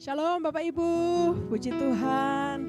Shalom Bapak Ibu, puji Tuhan.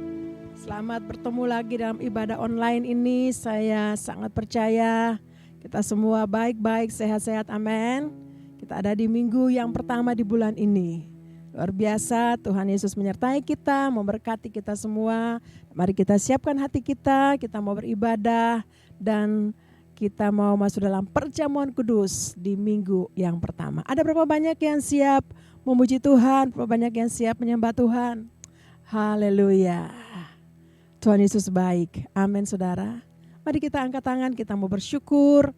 Selamat bertemu lagi dalam ibadah online ini. Saya sangat percaya kita semua baik-baik, sehat-sehat, amin. Kita ada di minggu yang pertama di bulan ini. Luar biasa, Tuhan Yesus menyertai kita, memberkati kita semua. Mari kita siapkan hati kita mau beribadah dan kita mau masuk dalam perjamuan kudus di minggu yang pertama. Ada berapa banyak yang siap memuji Tuhan, berapa banyak yang siap menyembah Tuhan? Haleluya. Tuhan Yesus baik. Amin saudara. Mari kita angkat tangan, kita mau bersyukur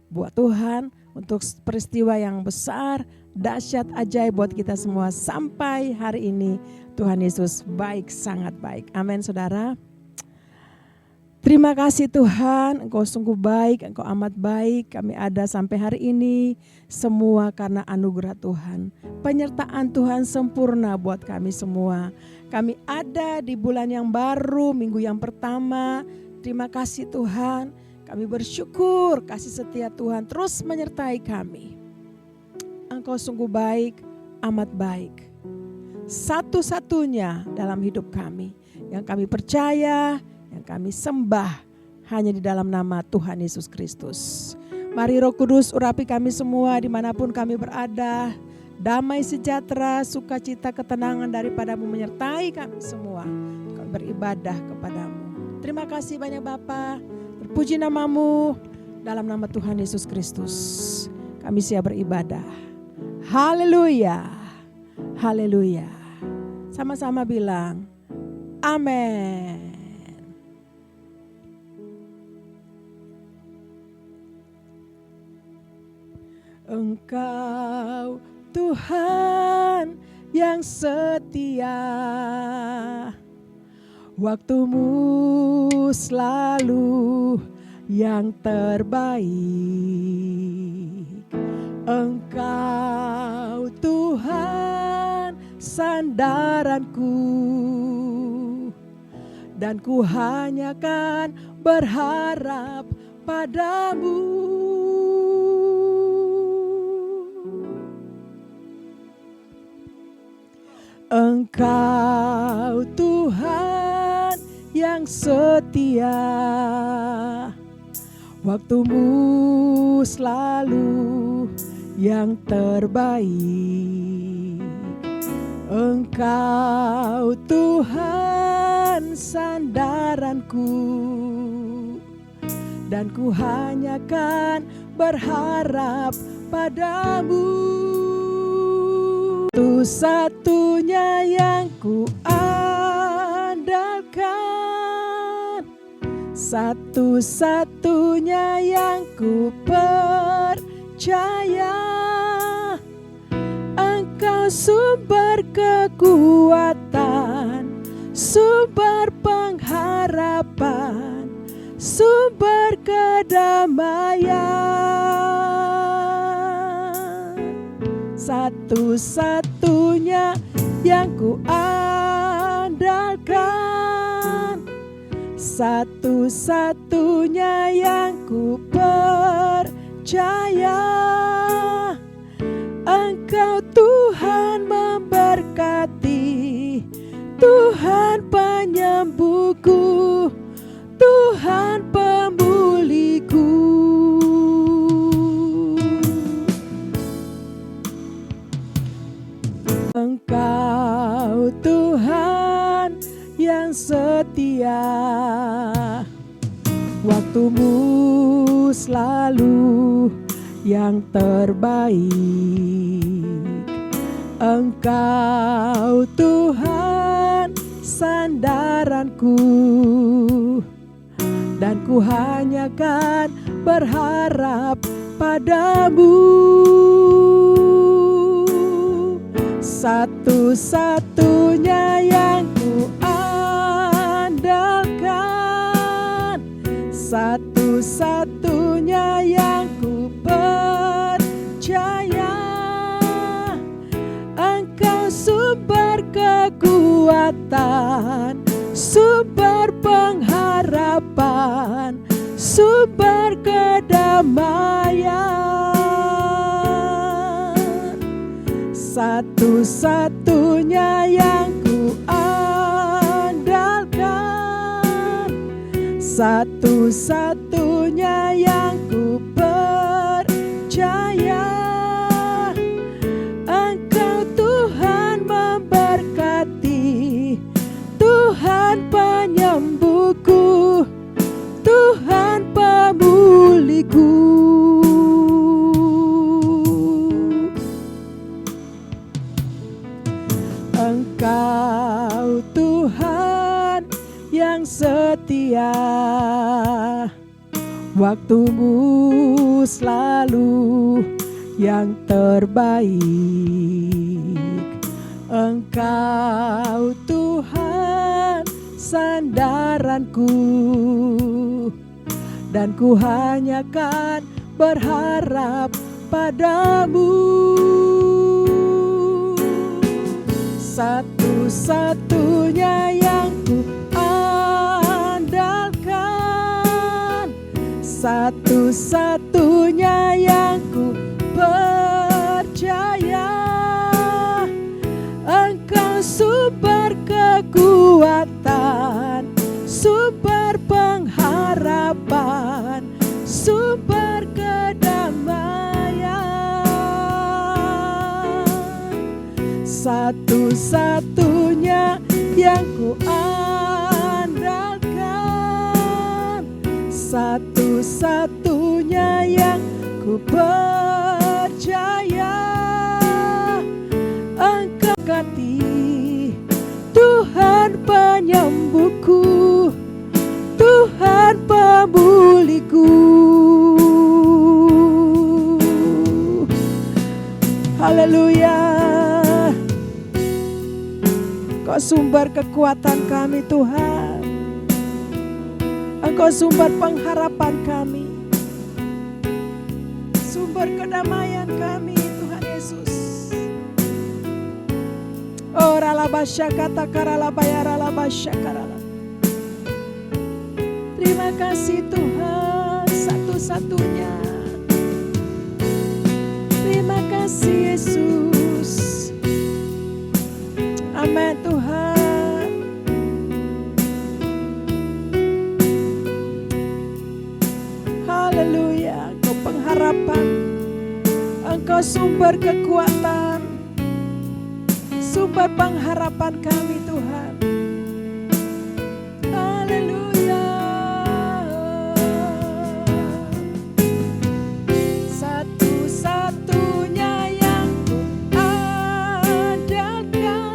buat Tuhan untuk peristiwa yang besar, dahsyat, ajaib buat kita semua sampai hari ini. Tuhan Yesus baik, sangat baik. Amin saudara. Terima kasih Tuhan, Engkau sungguh baik, Engkau amat baik. Kami ada sampai hari ini semua karena anugerah Tuhan. Penyertaan Tuhan sempurna buat kami semua. Kami ada di bulan yang baru, minggu yang pertama. Terima kasih Tuhan, kami bersyukur kasih setia Tuhan terus menyertai kami. Engkau sungguh baik, amat baik. Satu-satunya dalam hidup kami yang kami percaya, yang kami sembah hanya di dalam nama Tuhan Yesus Kristus. Mari Roh Kudus urapi kami semua dimanapun kami berada. Damai sejahtera, sukacita, ketenangan daripadamu menyertai kami semua. Kami beribadah kepadamu. Terima kasih banyak Bapa. Terpuji namamu dalam nama Tuhan Yesus Kristus. Kami siap beribadah. Haleluya. Haleluya. Sama-sama bilang amin. Engkau Tuhan yang setia, waktumu selalu yang terbaik. Engkau Tuhan sandaranku, dan ku hanya kan berharap padamu. Engkau Tuhan yang setia, waktumu selalu yang terbaik. Engkau Tuhan sandaranku, dan ku hanya kan berharap padamu. Satu-satunya yang ku andalkan, satu-satunya yang ku percaya. Engkau sumber kekuatan, sumber pengharapan, sumber kedamaian. Satu-satunya yang ku andalkan, satu-satunya yang ku percaya. Engkau Tuhan memberkati, Tuhan penyembuhku, Tuhan pemulihku. Engkau Tuhan yang setia, waktumu selalu yang terbaik. Engkau Tuhan sandaranku, dan ku hanya kan berharap padamu. Satu-satunya yang ku andalkan, satu-satunya yang ku percaya. Engkau sumber kekuatan, sumber pengharapan, sumber kedamaian. satu-satunya yang ku andalkan, satu-satunya yang ku percaya. Engkau Tuhan memberkati, Tuhan penyembuhku, Tuhan pemulihku. Engkau Tuhan yang setia, waktumu selalu yang terbaik. Engkau Tuhan sandaranku, dan ku hanya kan berharap padamu. Satu-satunya yang ku andalkan, satu-satunya yang ku percaya. Engkau sumber kekuatan, sumber pengharapan, sumber kedamaian. Satu-satunya yang ku andalkan, satu-satunya yang ku percaya. Engkau berkati, Tuhan penyembuhku, Tuhan pemulihku. Haleluya. Engkau sumber kekuatan kami Tuhan, Engkau sumber pengharapan kami, sumber kedamaian kami Tuhan Yesus. Oh ralabasya kata karalabaya ralabasya karala. Terima kasih Tuhan satu-satunya. Terima kasih Yesus. Amin Tuhan. Haleluya. Engkau pengharapan, Engkau sumber kekuatan, sumber pengharapan kami Tuhan. Haleluya. Satu-satunya yang ku andalkan,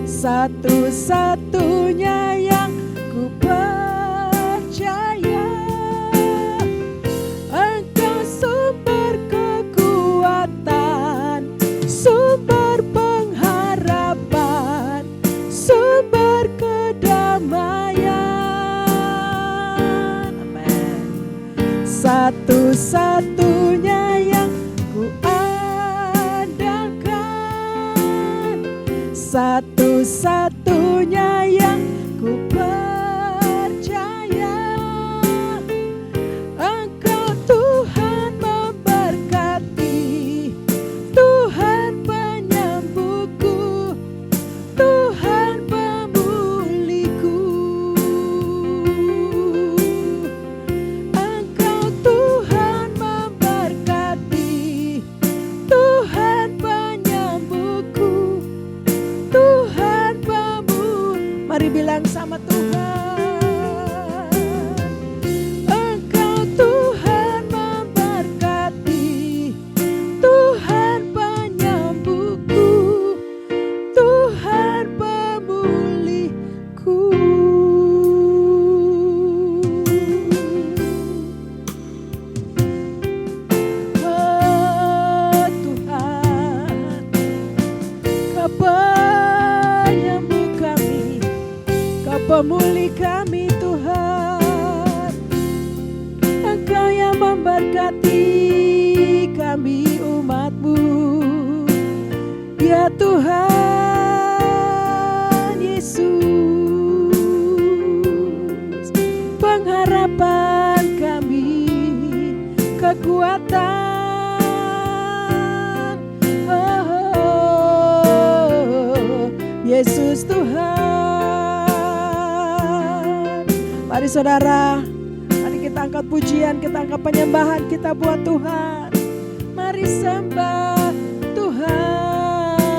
satu-satunya yang ku percaya. Engkau sumber kekuatan, sumber pengharapan, sumber kedamaian. Amin. Satu-satunya yang ku andalkan, satu-satunya yang ku percaya. Engkau Tuhan memberkati, Tuhan penyembuhku, Tuhan pemulihku. Engkau Tuhan memberkati, Tuhan penyembuhku, Tuhan pemulih. Mari bilang sama Tuhan. Engkau Tuhan memberkati, Tuhan penyembuhku, Tuhan pemulihku. Oh Tuhan, Kau penyembuh kami, Kau pemulih kami Tuhan. Engkau yang memberkati kami umat-Mu, ya Tuhan Yesus. Pengharapan kami, kekuatan, oh Mari saudara, mari kita angkat pujian, kita angkat penyembahan kita buat Tuhan. Mari sembah Tuhan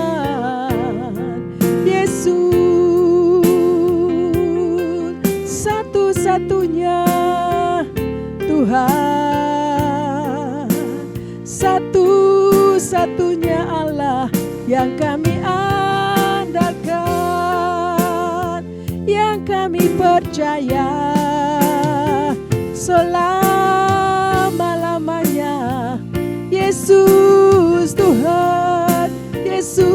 Yesus, satu-satunya Tuhan, satu-satunya Allah yang kami andalkan, yang kami percaya selama-lamanya. Yesus Tuhan, Yesus.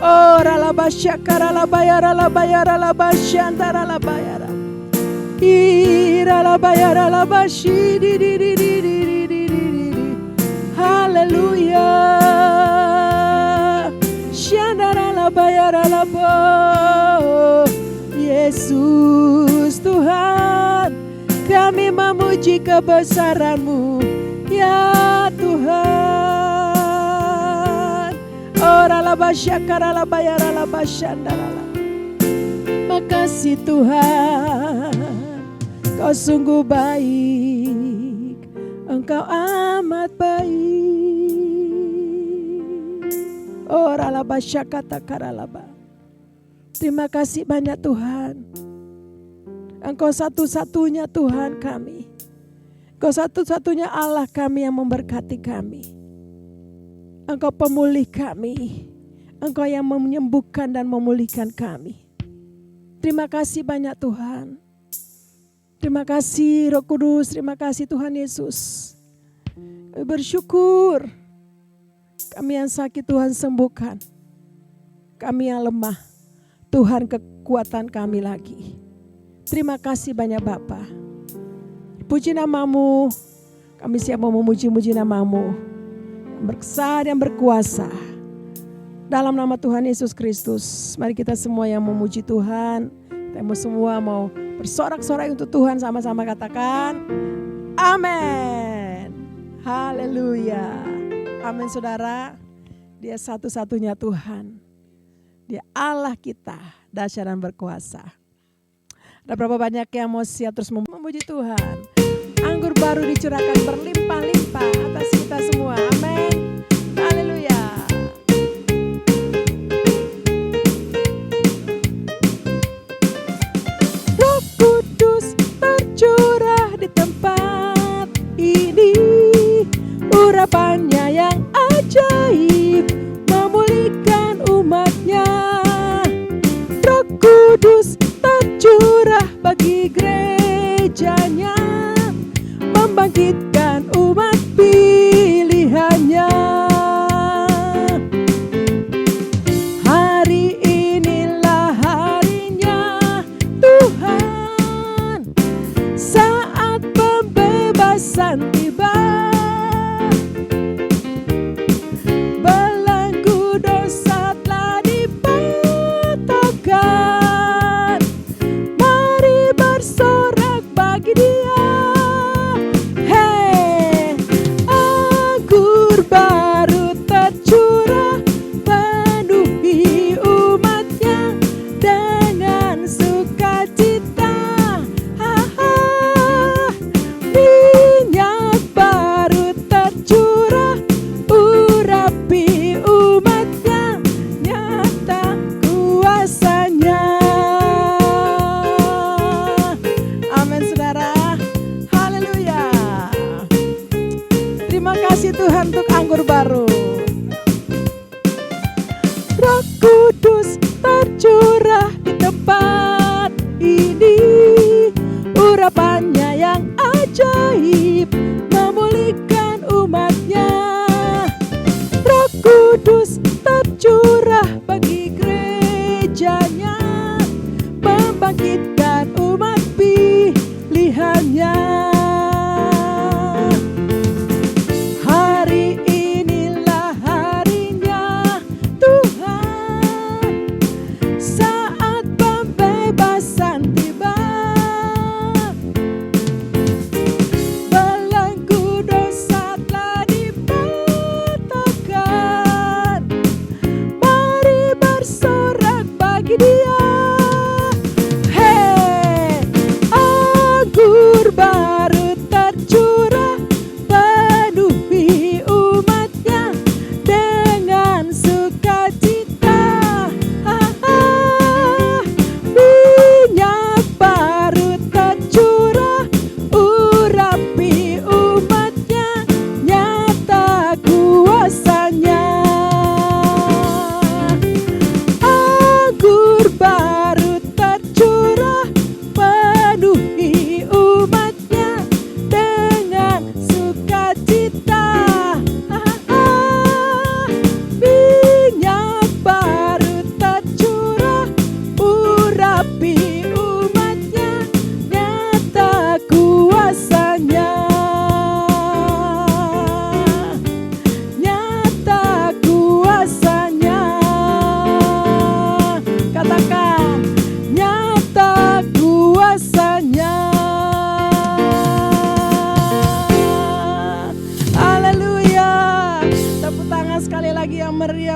Oh ralabasya karalabaya ralabaya ralabasya antara labayara. Iralabaya ralabashi di di di di di di di di. Haleluya. Shandara labaya ralabo. Yesus Tuhan, kami memuji kebesaran-Mu ya Tuhan. Ora labasya karalabaya ralabasya andalala. Makasih Tuhan, Kau sungguh baik, Engkau amat baik. Ora labasya kata karalaba. Terima kasih banyak Tuhan. Engkau satu-satunya Tuhan kami. Engkau satu-satunya Allah kami yang memberkati kami. Engkau pemulih kami. Engkau yang menyembuhkan dan memulihkan kami. Terima kasih banyak Tuhan. Terima kasih Roh Kudus. Terima kasih Tuhan Yesus. Kami bersyukur. Kami yang sakit Tuhan sembuhkan. Kami yang lemah, Tuhan kekuatan kami lagi. Terima kasih banyak Bapa. Puji nama-Mu. Kami siap mau memuji-muji nama-Mu. Yang besar, yang berkuasa. Dalam nama Tuhan Yesus Kristus. Mari kita semua yang memuji Tuhan. Kita semua mau bersorak-sorai untuk Tuhan. Sama-sama katakan amin. Haleluya. Amin saudara. Dia satu-satunya Tuhan. Dia Allah kita. Dahsyat dan berkuasa. Ada berapa banyak yang mau siap terus memuji Tuhan. Anggur baru dicurahkan berlimpah-limpah atas kita semua. Amin. Haleluya. Roh Kudus tercurah di tempat ini. Urapannya yang ajaib memulihkan umatnya. Roh Kudus tercurah bagi gerejanya, membangkitkan umat pilihannya. Hari inilah harinya Tuhan, saat pembebasan tiba. Belenggu dosa telah dipatahkan. Mari bersorak bagi Dia. Hey, anggur baru tercurah, penuhi umatnya dengan sukacita. Minyak baru tercurah, urapi umatnya, nyata kuasanya. Amin saudara. Haleluya. Terima kasih Tuhan untuk anggur baru. Roh Kudus tercurah di tempat ini. Urapannya yang ajaib memulihkan umatnya. Roh Kudus tercurah bagi gerejanya, membangkitkan umat pilihannya. Hari inilah harinya Tuhan, saat pembebasan tiba.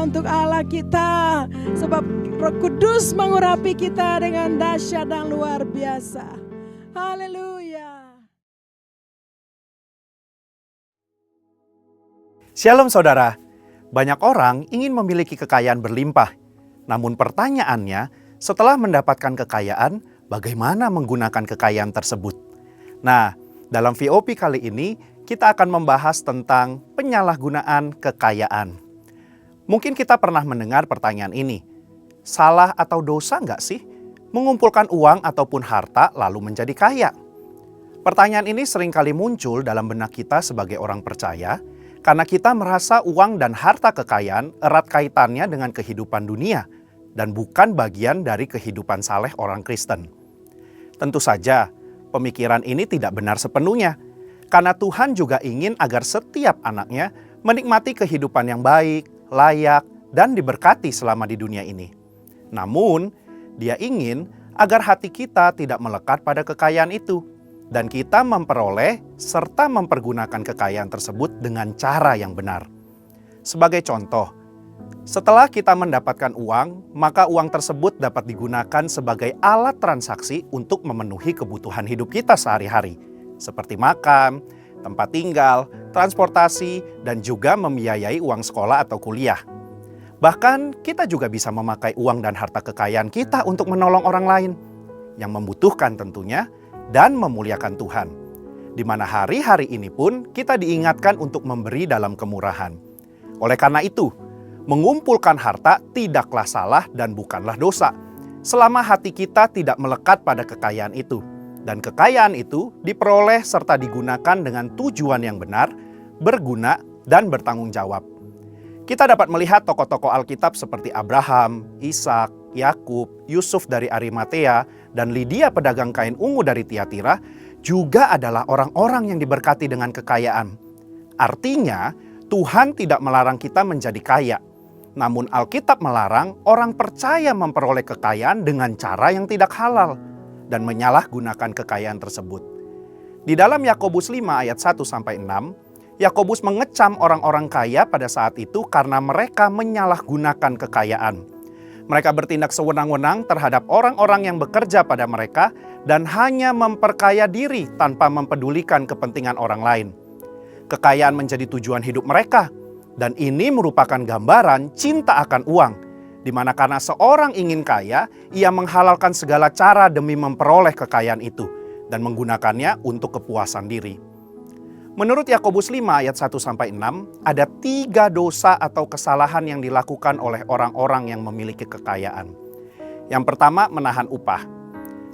untuk Allah kita. Sebab Roh Kudus mengurapi kita dengan dahsyat dan luar biasa. Haleluya. Shalom saudara, banyak orang ingin memiliki kekayaan berlimpah. Namun pertanyaannya, setelah mendapatkan kekayaan, bagaimana menggunakan kekayaan tersebut? Nah, dalam VOP kali ini, kita akan membahas tentang penyalahgunaan kekayaan. Mungkin kita pernah mendengar pertanyaan ini. Salah atau dosa nggak sih mengumpulkan uang ataupun harta lalu menjadi kaya? Pertanyaan ini seringkali muncul dalam benak kita sebagai orang percaya karena kita merasa uang dan harta kekayaan erat kaitannya dengan kehidupan dunia dan bukan bagian dari kehidupan saleh orang Kristen. Tentu saja, pemikiran ini tidak benar sepenuhnya. Karena Tuhan juga ingin agar setiap anaknya menikmati kehidupan yang baik, layak, dan diberkati selama di dunia ini. Namun, Dia ingin agar hati kita tidak melekat pada kekayaan itu, dan kita memperoleh serta mempergunakan kekayaan tersebut dengan cara yang benar. Sebagai contoh, setelah kita mendapatkan uang, maka uang tersebut dapat digunakan sebagai alat transaksi untuk memenuhi kebutuhan hidup kita sehari-hari, seperti makan, tempat tinggal, transportasi, dan juga membiayai uang sekolah atau kuliah. Bahkan kita juga bisa memakai uang dan harta kekayaan kita untuk menolong orang lain yang membutuhkan tentunya dan memuliakan Tuhan. Di mana hari-hari ini pun kita diingatkan untuk memberi dalam kemurahan. Oleh karena itu, mengumpulkan harta tidaklah salah dan bukanlah dosa, selama hati kita tidak melekat pada kekayaan itu. Dan kekayaan itu diperoleh serta digunakan dengan tujuan yang benar, berguna, dan bertanggung jawab. Kita dapat melihat tokoh-tokoh Alkitab seperti Abraham, Ishak, Yakub, Yusuf dari Arimatea, dan Lydia pedagang kain ungu dari Tiatira juga adalah orang-orang yang diberkati dengan kekayaan. Artinya, Tuhan tidak melarang kita menjadi kaya. Namun Alkitab melarang orang percaya memperoleh kekayaan dengan cara yang tidak halal dan menyalahgunakan kekayaan tersebut. Di dalam Yakobus 5 ayat 1-6, Yakobus mengecam orang-orang kaya pada saat itu karena mereka menyalahgunakan kekayaan. Mereka bertindak sewenang-wenang terhadap orang-orang yang bekerja pada mereka dan hanya memperkaya diri tanpa mempedulikan kepentingan orang lain. Kekayaan menjadi tujuan hidup mereka, dan ini merupakan gambaran cinta akan uang, di mana karena seorang ingin kaya, ia menghalalkan segala cara demi memperoleh kekayaan itu dan menggunakannya untuk kepuasan diri. Menurut Yakobus 5 ayat 1-6, ada 3 dosa atau kesalahan yang dilakukan oleh orang-orang yang memiliki kekayaan. Yang pertama, menahan upah.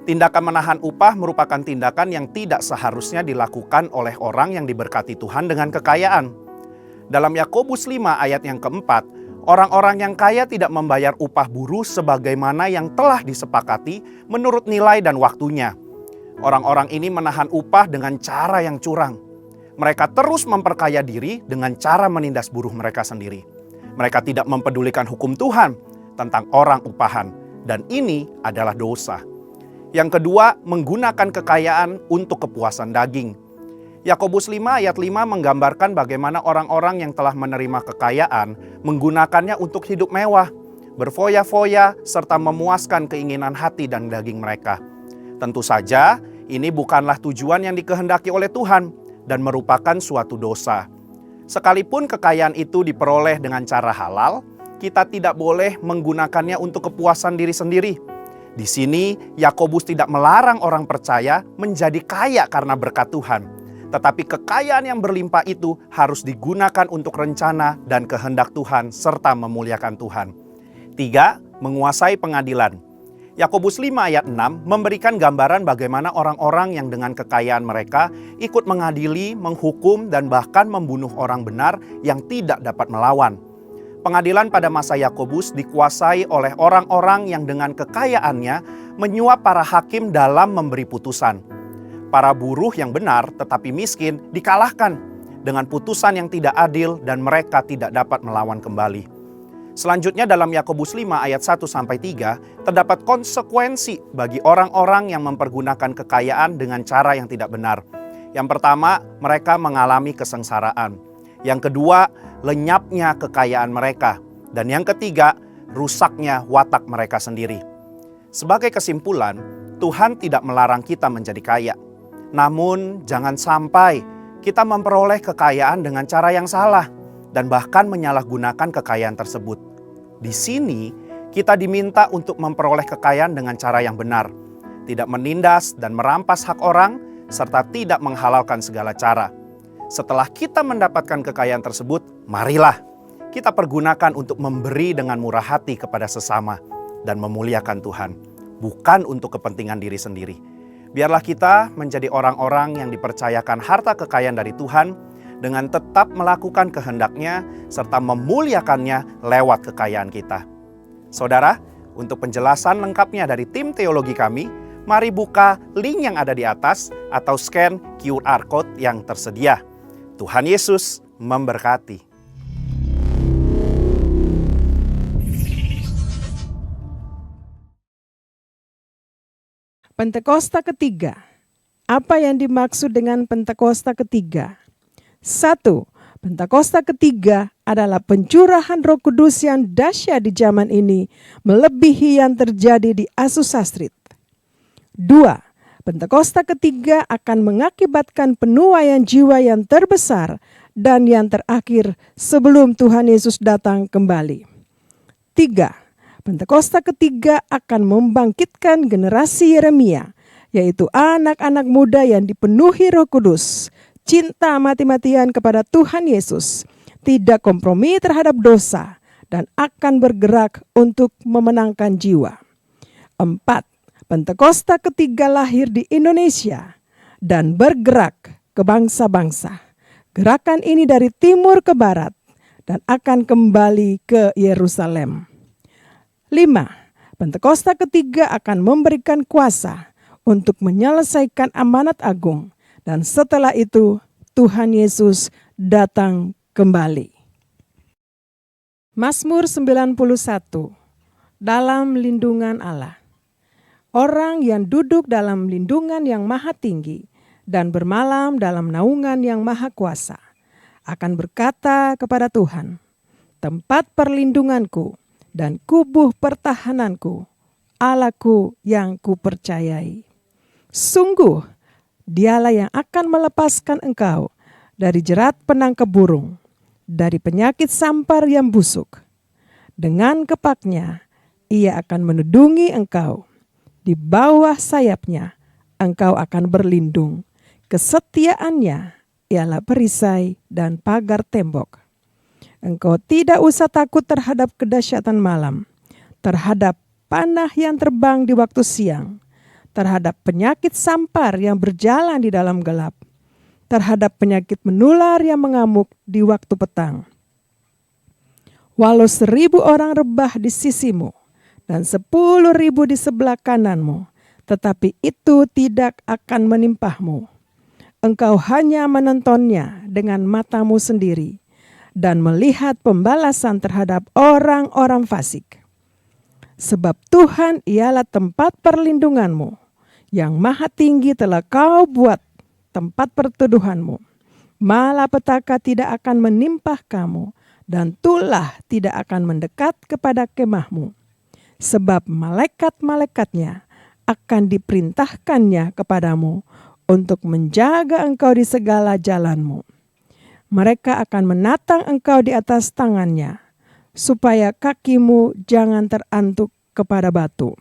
Tindakan menahan upah merupakan tindakan yang tidak seharusnya dilakukan oleh orang yang diberkati Tuhan dengan kekayaan. Dalam Yakobus 5 ayat yang keempat, orang-orang yang kaya tidak membayar upah buruh sebagaimana yang telah disepakati menurut nilai dan waktunya. Orang-orang ini menahan upah dengan cara yang curang. Mereka terus memperkaya diri dengan cara menindas buruh mereka sendiri. Mereka tidak mempedulikan hukum Tuhan tentang orang upahan, dan ini adalah dosa. Yang kedua, menggunakan kekayaan untuk kepuasan daging. Yakobus 5 ayat 5 menggambarkan bagaimana orang-orang yang telah menerima kekayaan menggunakannya untuk hidup mewah, berfoya-foya, serta memuaskan keinginan hati dan daging mereka. Tentu saja, ini bukanlah tujuan yang dikehendaki oleh Tuhan dan merupakan suatu dosa. Sekalipun kekayaan itu diperoleh dengan cara halal, kita tidak boleh menggunakannya untuk kepuasan diri sendiri. Di sini, Yakobus tidak melarang orang percaya menjadi kaya karena berkat Tuhan. Tetapi kekayaan yang berlimpah itu harus digunakan untuk rencana dan kehendak Tuhan serta memuliakan Tuhan. 3. Menguasai pengadilan. Yakobus 5 ayat 6 memberikan gambaran bagaimana orang-orang yang dengan kekayaan mereka ikut mengadili, menghukum, dan bahkan membunuh orang benar yang tidak dapat melawan. Pengadilan pada masa Yakobus dikuasai oleh orang-orang yang dengan kekayaannya menyuap para hakim dalam memberi putusan. Para buruh yang benar tetapi miskin dikalahkan dengan putusan yang tidak adil dan mereka tidak dapat melawan kembali. Selanjutnya dalam Yakobus 5 ayat 1-3 terdapat konsekuensi bagi orang-orang yang mempergunakan kekayaan dengan cara yang tidak benar. Yang pertama, mereka mengalami kesengsaraan. Yang kedua, lenyapnya kekayaan mereka. Dan yang ketiga, rusaknya watak mereka sendiri. Sebagai kesimpulan, Tuhan tidak melarang kita menjadi kaya. Namun, jangan sampai kita memperoleh kekayaan dengan cara yang salah dan bahkan menyalahgunakan kekayaan tersebut. Di sini, kita diminta untuk memperoleh kekayaan dengan cara yang benar, tidak menindas dan merampas hak orang, serta tidak menghalalkan segala cara. Setelah kita mendapatkan kekayaan tersebut, marilah kita pergunakan untuk memberi dengan murah hati kepada sesama dan memuliakan Tuhan, bukan untuk kepentingan diri sendiri. Biarlah kita menjadi orang-orang yang dipercayakan harta kekayaan dari Tuhan dengan tetap melakukan kehendak-Nya serta memuliakannya lewat kekayaan kita. Saudara, untuk penjelasan lengkapnya dari tim teologi kami, mari buka link yang ada di atas atau scan QR Code yang tersedia. Tuhan Yesus memberkati. Pentakosta ketiga. Apa yang dimaksud dengan Pentakosta ketiga? 1. Pentakosta ketiga adalah pencurahan Roh Kudus yang dahsyat di zaman ini, melebihi yang terjadi di Azusa Street. 2. Pentakosta ketiga akan mengakibatkan penuaian jiwa yang terbesar dan yang terakhir sebelum Tuhan Yesus datang kembali. 3. Pentakosta ketiga akan membangkitkan generasi Yeremia, yaitu anak-anak muda yang dipenuhi Roh Kudus, cinta mati-matian kepada Tuhan Yesus, tidak kompromi terhadap dosa, dan akan bergerak untuk memenangkan jiwa. 4. Pentakosta ketiga lahir di Indonesia dan bergerak ke bangsa-bangsa. Gerakan ini dari timur ke barat dan akan kembali ke Yerusalem. 5. Pentakosta ketiga akan memberikan kuasa untuk menyelesaikan amanat agung, dan setelah itu Tuhan Yesus datang kembali. Mazmur 91. Dalam lindungan Allah. Orang yang duduk dalam lindungan yang maha tinggi dan bermalam dalam naungan yang maha kuasa akan berkata kepada Tuhan, tempat perlindunganku dan kubuh pertahananku, Allahku yang kupercayai. Sungguh, Dialah yang akan melepaskan engkau dari jerat penangkap burung, dari penyakit sampar yang busuk. Dengan kepaknya, Ia akan menudungi engkau. Di bawah sayapnya, engkau akan berlindung. Kesetiaannya ialah perisai dan pagar tembok. Engkau tidak usah takut terhadap kedahsyatan malam, terhadap panah yang terbang di waktu siang, terhadap penyakit sampar yang berjalan di dalam gelap, terhadap penyakit menular yang mengamuk di waktu petang. Walau 1000 orang rebah di sisimu dan 10.000 di sebelah kananmu, tetapi itu tidak akan menimpahmu. Engkau hanya menontonnya dengan matamu sendiri dan melihat pembalasan terhadap orang-orang fasik. Sebab Tuhan ialah tempat perlindunganmu, yang maha tinggi telah kau buat tempat perteduhanmu. Malapetaka tidak akan menimpah kamu, dan tulah tidak akan mendekat kepada kemahmu. Sebab malaikat-malaikatnya akan diperintahkannya kepadamu untuk menjaga engkau di segala jalanmu. Mereka akan menatang engkau di atas tangannya, supaya kakimu jangan terantuk kepada batu.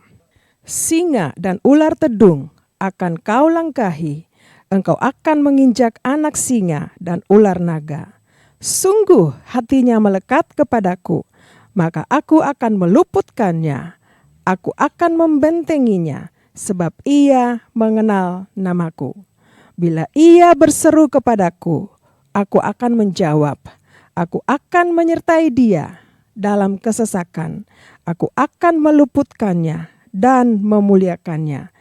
Singa dan ular tedung akan kau langkahi, engkau akan menginjak anak singa dan ular naga. Sungguh hatinya melekat kepadaku, maka aku akan meluputkannya. Aku akan membentenginya, sebab ia mengenal namaku. Bila ia berseru kepadaku, aku akan menjawab. Aku akan menyertai dia dalam kesesakan. Aku akan meluputkannya dan memuliakannya.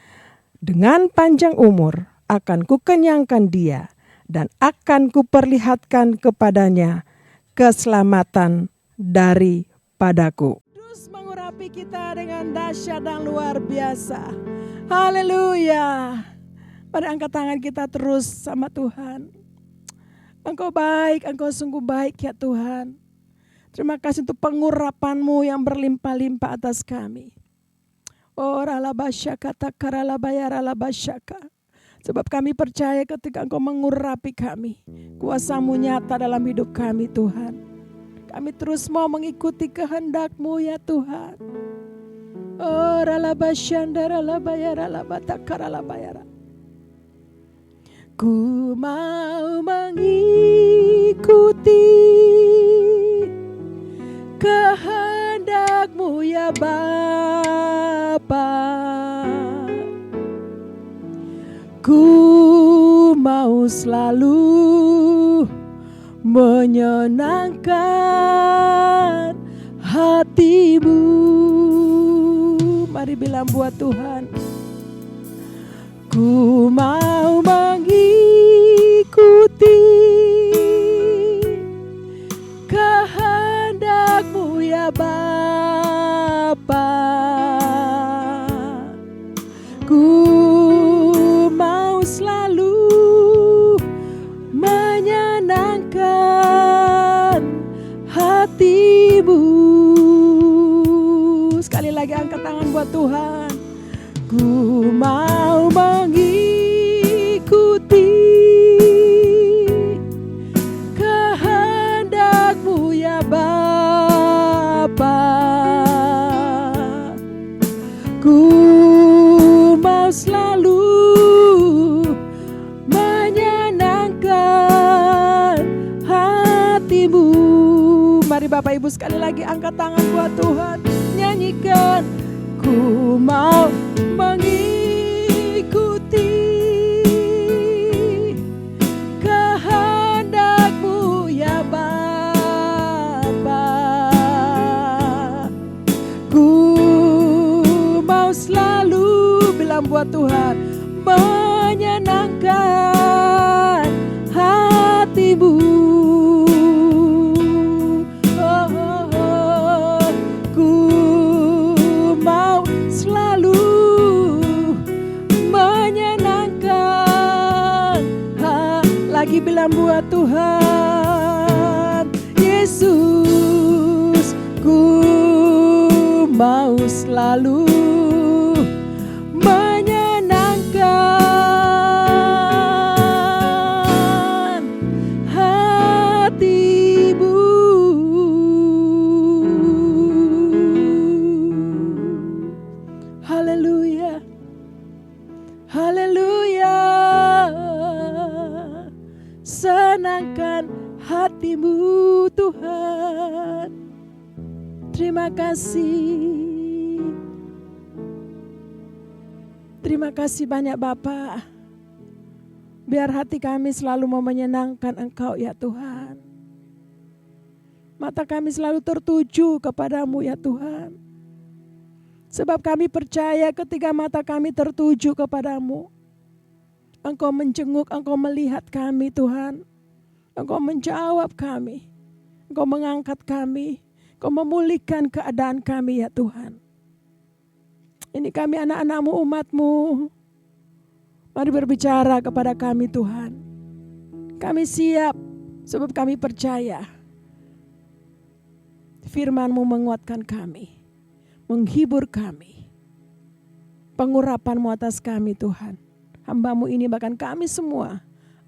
Dengan panjang umur akan kukenyangkan dia, dan akan kuperlihatkan kepadanya keselamatan daripadaku. Terus mengurapi kita dengan dahsyat dan luar biasa. Haleluya. Mari angkat tangan kita terus sama Tuhan. Engkau baik, Engkau sungguh baik ya Tuhan. Terima kasih untuk pengurapan-Mu yang berlimpah-limpah atas kami. Oh ralabasyaka takaralabaya ralabasyaka. Sebab kami percaya ketika Engkau mengurapi kami, kuasa-Mu nyata dalam hidup kami Tuhan. Kami terus mau mengikuti kehendak-Mu ya Tuhan. Oh ralabasyanda ralabaya ralabatakaralabaya. Ku mau mengikuti kehendak-Mu ya Bapa. Ku mau selalu menyenangkan hati-Mu. Mari bilang buat Tuhan. Ku mau mengikuti kehendak-Mu ya Bapa. Ku mau selalu menyenangkan hati-Mu. Sekali lagi angkat tangan buat Tuhan. Ku mau mengikuti kehendak-Mu ya Bapa. Ku mau selalu menyenangkan hati-Mu. Mari Bapak Ibu sekali lagi angkat tangan buat Tuhan. Nyanyikan. Ku mau mengikuti kehendak-Mu ya Bapa. Ku mau selalu bilang buat Tuhan menyenangkan hati-Mu. Bilang buat Tuhan Yesus, ku mau selalu menyenangkan hati-Mu. Haleluya, haleluya. Senangkan hati-Mu Tuhan. Terima kasih. Terima kasih banyak Bapa. Biar hati kami selalu mau menyenangkan Engkau ya Tuhan. Mata kami selalu tertuju kepada-Mu ya Tuhan. Sebab kami percaya ketika mata kami tertuju kepada-Mu, Engkau menjenguk, Engkau melihat kami Tuhan. Engkau menjawab kami. Engkau mengangkat kami. Engkau memulihkan keadaan kami ya Tuhan. Ini kami anak-anak-Mu, umat-Mu. Mari berbicara kepada kami Tuhan. Kami siap sebab kami percaya. Firman-Mu menguatkan kami. Menghibur kami. Pengurapan-Mu atas kami Tuhan. Hamba-Mu ini bahkan kami semua,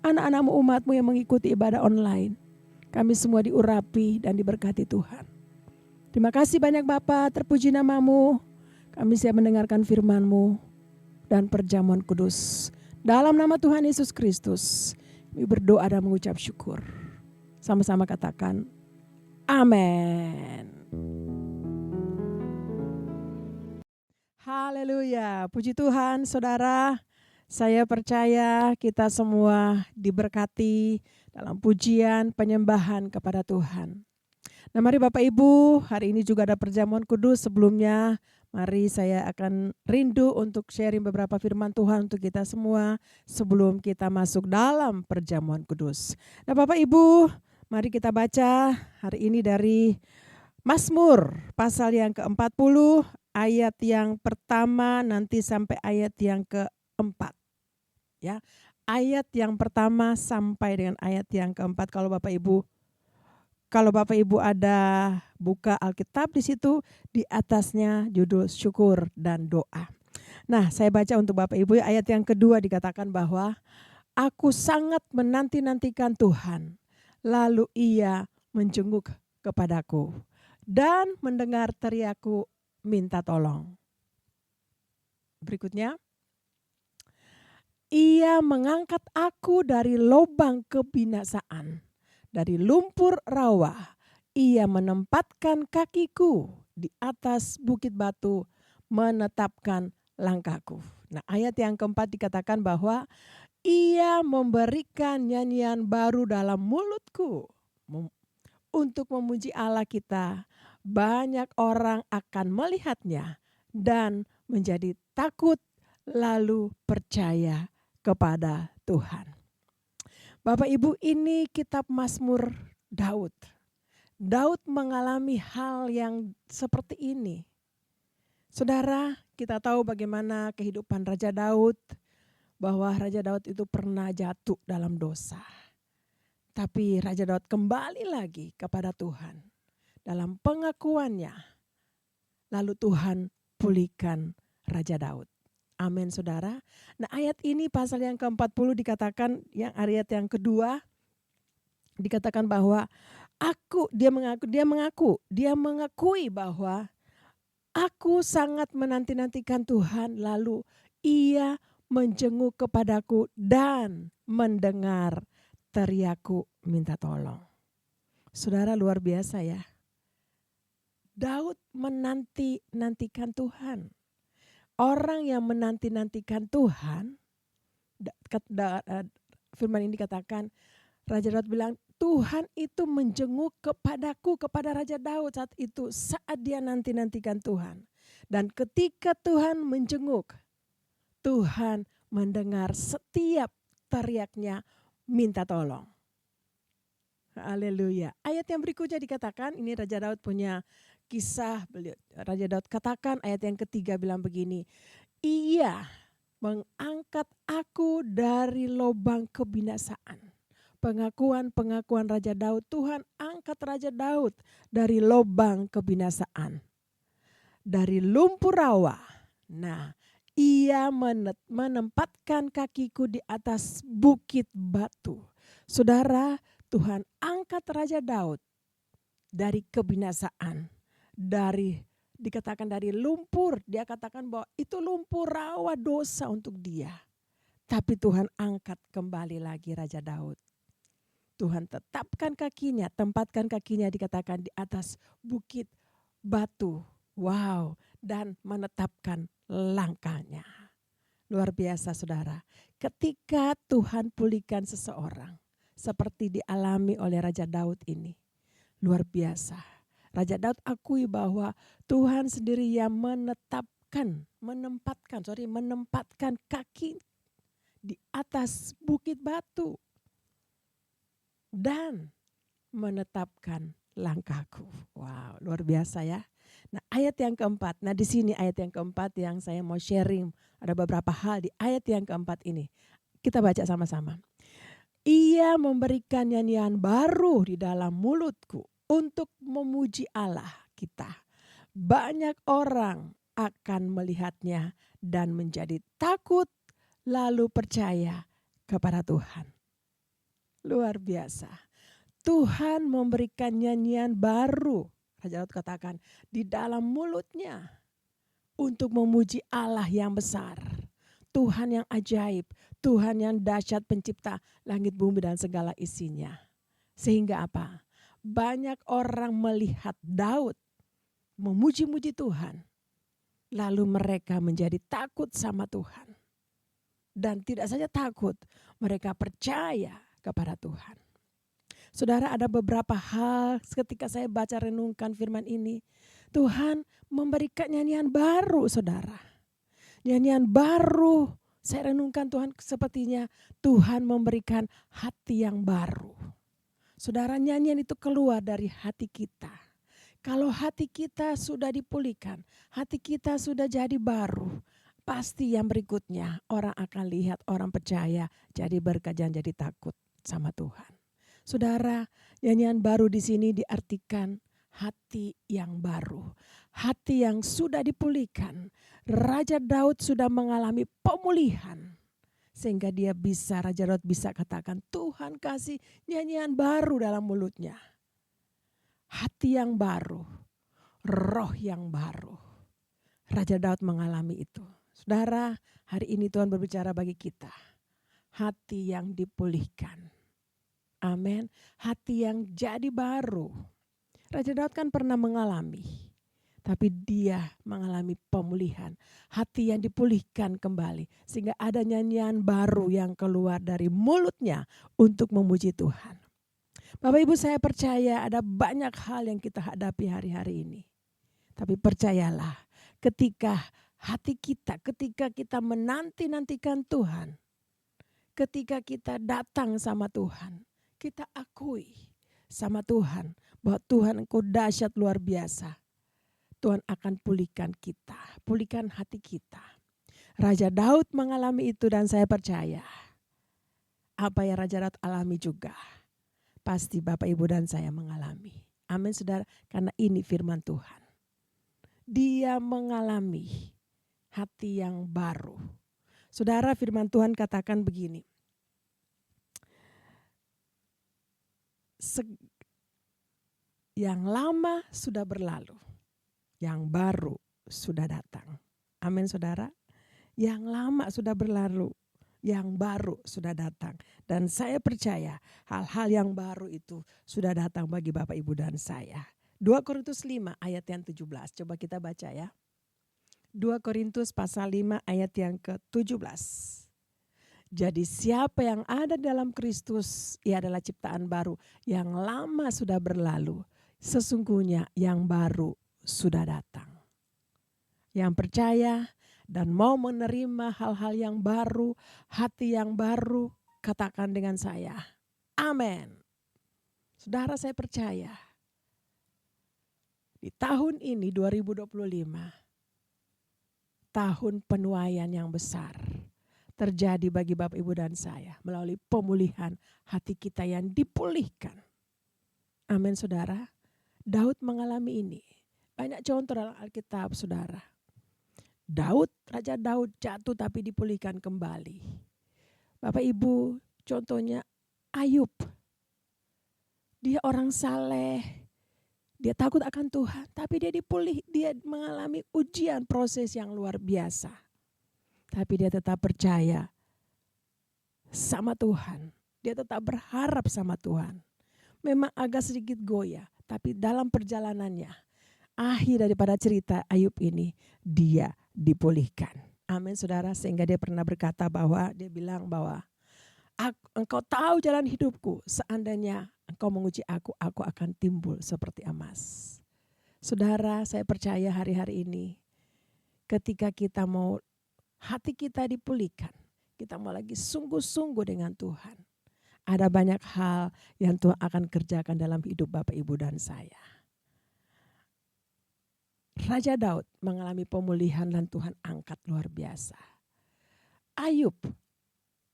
anak-anak-Mu, umat-Mu yang mengikuti ibadah online. Kami semua diurapi dan diberkati Tuhan. Terima kasih banyak Bapa, terpuji nama-Mu. Kami siap mendengarkan firman-Mu dan perjamuan kudus. Dalam nama Tuhan Yesus Kristus, kami berdoa dan mengucap syukur. Sama-sama katakan, amin. Haleluya, puji Tuhan saudara. Saya percaya kita semua diberkati dalam pujian penyembahan kepada Tuhan. Nah mari Bapak Ibu, hari ini juga ada perjamuan kudus. Sebelumnya mari saya akan rindu untuk sharing beberapa firman Tuhan untuk kita semua sebelum kita masuk dalam perjamuan kudus. Nah Bapak Ibu, mari kita baca hari ini dari Mazmur pasal yang ke-40 ayat yang pertama nanti sampai ayat yang ke-4. Ya, ayat yang pertama sampai dengan ayat yang ke-4 kalau Bapak Ibu Kalau Bapak Ibu ada buka Alkitab di situ, di atasnya judul syukur dan doa. Nah, saya baca untuk Bapak Ibu ayat yang kedua dikatakan bahwa aku sangat menanti-nantikan Tuhan, lalu Ia menjenguk kepadaku dan mendengar teriakku minta tolong. Berikutnya, Ia mengangkat aku dari lubang kebinasaan, dari lumpur rawa. Ia menempatkan kakiku di atas bukit batu, menetapkan langkahku. Nah, ayat yang keempat dikatakan bahwa Ia memberikan nyanyian baru dalam mulutku untuk memuji Allah kita. Banyak orang akan melihatnya dan menjadi takut lalu percaya kepada Tuhan. Bapak Ibu, ini kitab Mazmur Daud. Daud mengalami hal yang seperti ini. Saudara, kita tahu bagaimana kehidupan Raja Daud, bahwa Raja Daud itu pernah jatuh dalam dosa. Tapi Raja Daud kembali lagi kepada Tuhan dalam pengakuannya. Lalu Tuhan pulihkan Raja Daud. Amin, saudara. Nah, ayat ini pasal yang ke-40 dikatakan, yang ayat yang kedua dikatakan bahwa dia mengakui bahwa aku sangat menanti-nantikan Tuhan, lalu Ia menjenguk kepadaku dan mendengar teriakku minta tolong. Saudara, luar biasa ya. Daud menanti-nantikan Tuhan. Orang yang menanti-nantikan Tuhan, firman ini dikatakan, Raja Daud bilang, Tuhan itu menjenguk kepadaku, kepada Raja Daud saat dia nanti-nantikan Tuhan. Dan ketika Tuhan menjenguk, Tuhan mendengar setiap teriaknya minta tolong. Haleluya. Ayat yang berikutnya dikatakan, ini Raja Daud punya kisah. Raja Daud katakan ayat yang ketiga bilang begini, Ia mengangkat aku dari lubang kebinasaan. Pengakuan Raja Daud, Tuhan angkat Raja Daud dari lubang kebinasaan. Dari lumpur rawa. Nah, Ia menempatkan kakiku di atas bukit batu. Saudara, Tuhan angkat Raja Daud dari kebinasaan. Dikatakan dari lumpur, dia katakan bahwa itu lumpur rawa dosa untuk dia. Tapi Tuhan angkat kembali lagi Raja Daud. Tuhan tempatkan kakinya dikatakan di atas bukit batu. Wow, dan menetapkan langkahnya. Luar biasa, saudara. Ketika Tuhan pulihkan seseorang, seperti dialami oleh Raja Daud ini. Luar biasa. Raja Daud akui bahwa Tuhan sendiri yang menempatkan kaki di atas bukit batu. Dan menetapkan langkahku. Wow, luar biasa ya. Nah, ayat yang keempat. Nah, di sini ayat yang keempat yang saya mau sharing. Ada beberapa hal di ayat yang keempat ini. Kita baca sama-sama. Ia memberikan nyanyian baru di dalam mulutku untuk memuji Allah kita. Banyak orang akan melihatnya dan menjadi takut lalu percaya kepada Tuhan. Luar biasa. Tuhan memberikan nyanyian baru, Raja Daud katakan, di dalam mulutnya untuk memuji Allah yang besar. Tuhan yang ajaib, Tuhan yang dahsyat pencipta langit bumi dan segala isinya. Sehingga apa? Banyak orang melihat Daud memuji-muji Tuhan. Lalu mereka menjadi takut sama Tuhan. Dan tidak saja takut, mereka percaya kepada Tuhan. Saudara, ada beberapa hal ketika saya baca renungkan firman ini. Tuhan memberikan nyanyian baru, saudara. Nyanyian baru, saya renungkan Tuhan sepertinya Tuhan memberikan hati yang baru. Saudara, nyanyian itu keluar dari hati kita. Kalau hati kita sudah dipulihkan, hati kita sudah jadi baru, pasti yang berikutnya orang akan lihat, orang percaya, jadi berkejan, jadi takut sama Tuhan. Saudara, nyanyian baru di sini diartikan hati yang baru. Hati yang sudah dipulihkan. Raja Daud sudah mengalami pemulihan. Sehingga Raja Daud bisa katakan, Tuhan kasih nyanyian baru dalam mulutnya. Hati yang baru, roh yang baru. Raja Daud mengalami itu. Saudara, hari ini Tuhan berbicara bagi kita. Hati yang dipulihkan. Amin. Hati yang jadi baru. Raja Daud kan pernah mengalami. Tapi dia mengalami pemulihan. Hati yang dipulihkan kembali. Sehingga ada nyanyian baru yang keluar dari mulutnya untuk memuji Tuhan. Bapak Ibu, saya percaya ada banyak hal yang kita hadapi hari-hari ini. Tapi percayalah, ketika kita menanti-nantikan Tuhan. Ketika kita datang sama Tuhan. Kita akui sama Tuhan bahwa Tuhan Engkau dahsyat luar biasa. Tuhan akan pulihkan kita, pulihkan hati kita. Raja Daud mengalami itu dan saya percaya apa yang Raja Daud alami juga. Pasti Bapak Ibu dan saya mengalami. Amin saudara, karena ini firman Tuhan. Dia mengalami hati yang baru. Saudara, firman Tuhan katakan begini. Yang lama sudah berlalu. Yang baru sudah datang. Amin saudara. Yang lama sudah berlalu. Yang baru sudah datang. Dan saya percaya hal-hal yang baru itu sudah datang bagi Bapak Ibu dan saya. 2 Korintus 5 ayat yang 17. Coba kita baca ya. 2 Korintus pasal 5 ayat yang ke-17. Jadi siapa yang ada dalam Kristus, ia adalah ciptaan baru. Yang lama sudah berlalu. Sesungguhnya yang baru sudah datang. Yang percaya dan mau menerima hal-hal yang baru, hati yang baru, katakan dengan saya, amin. Saudara, saya percaya di tahun ini 2025, tahun penuaian yang besar terjadi bagi Bapak Ibu dan saya melalui pemulihan hati kita yang dipulihkan. Amin saudara. Daud mengalami ini. Banyak contoh dalam Alkitab saudara. Raja Daud jatuh tapi dipulihkan kembali. Bapak Ibu, contohnya Ayub. Dia orang saleh. Dia takut akan Tuhan, tapi dia mengalami ujian proses yang luar biasa. Tapi dia tetap percaya sama Tuhan. Dia tetap berharap sama Tuhan. Memang agak sedikit goyah, tapi dalam perjalanannya, akhir daripada cerita Ayub ini, dia dipulihkan. Amin saudara, sehingga dia pernah berkata dia bilang bahwa engkau tahu jalan hidupku, seandainya engkau menguji aku akan timbul seperti emas. Saudara, saya percaya hari-hari ini, ketika kita mau hati kita dipulihkan, kita mau lagi sungguh-sungguh dengan Tuhan. Ada banyak hal yang Tuhan akan kerjakan dalam hidup Bapak Ibu dan saya. Raja Daud mengalami pemulihan dan Tuhan angkat luar biasa. Ayub,